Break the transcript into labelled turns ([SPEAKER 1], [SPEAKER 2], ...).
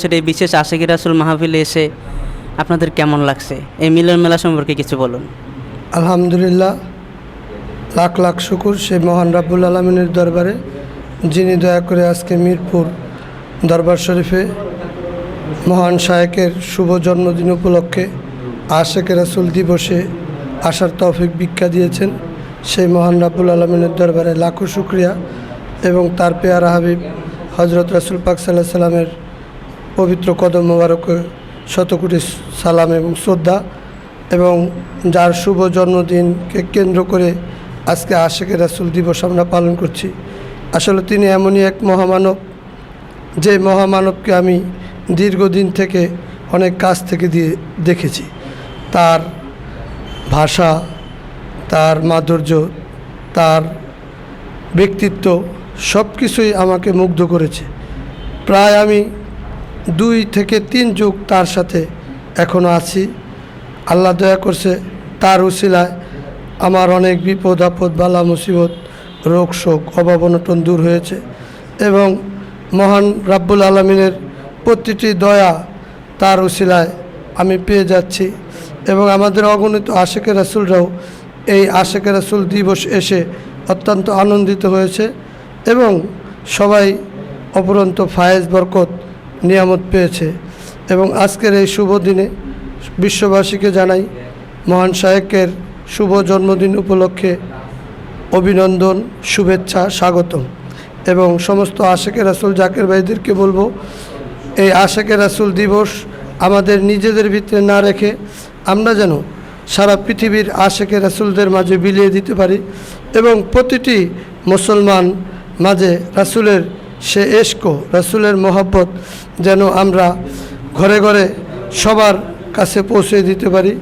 [SPEAKER 1] সেটা এই বিশেষ আশিকি রাসূল মাহফিলে এসে আপনাদের কেমন লাগছে? এই মিলন মেলা সম্পর্কে কিছু বলুন।
[SPEAKER 2] আলহামদুলিল্লাহ, লাখ লাখ শুকুর সেই মহান রাব্বুল আলমিনের দরবারে, যিনি দয়া করে আজকে মিরপুর দরবার শরীফে মহান শায়েকের শুভ জন্মদিন উপলক্ষে আশিকি রাসূল দিবসে আসার তৌফিক ভিক্ষা দিয়েছেন। সেই মহান রাব্বুল আলমিনের দরবারে লাখো শুক্রিয়া এবং তার পেয়ারা হাবিব হজরত রাসূল পাক সাল্লাল্লাহু আলাইহি সাল্লামের পবিত্র কদম মোবারকে শতকোটি সালাম এবং শ্রদ্ধা, এবং যার শুভ জন্মদিনকে কেন্দ্র করে আজকে আশিকি রাসূল দিবস আমরা পালন করছি। আসলে তিনি এমনই এক মহামানব, যে মহামানবকে আমি দীর্ঘদিন থেকে অনেক কাছ থেকে দেখেছি। তার ভাষা, তার মাধুর্য, তার ব্যক্তিত্ব সব কিছুই আমাকে মুগ্ধ করেছে। প্রায় আমি 2 থেকে 3 যুগ তার সাথে এখনও আছি। আল্লাহ দয়া করছে, তার উসিলায় আমার অনেক বিপদ আপদ, বালা মুসিবত, রোগ শোক, অভাব অনটন দূর হয়েছে এবং মহান রাব্বুল আলমিনের প্রতিটি দয়া তার উসিলায় আমি পেয়ে যাচ্ছি। এবং আমাদের অগণিত আশিকি রাসূলরাও এই আশিকি রাসূল দিবস এসে অত্যন্ত আনন্দিত হয়েছে এবং সবাই অপরন্ত ফায়েজ বরকত নিয়ামত পেয়েছে। এবং আজকের এই শুভ দিনে বিশ্ববাসীকে জানাই মহান শায়েকের শুভ জন্মদিন উপলক্ষে অভিনন্দন, শুভেচ্ছা, স্বাগতম। এবং সমস্ত আশিকি রাসূল জাকের ভাইদেরকে বলবো, এই আশিকি রাসূল দিবস আমাদের নিজেদের ভিতরে না রেখে আমরা যেন সারা পৃথিবীর আশিকি রাসূলদের মাঝে বিলিয়ে দিতে পারি এবং প্রতিটি মুসলমান মাঝে রাসূলের সে ইশক, রাসূলের মহব্বত যেন আমরা ঘরে ঘরে সবার কাছে পৌঁছে দিতে পারি।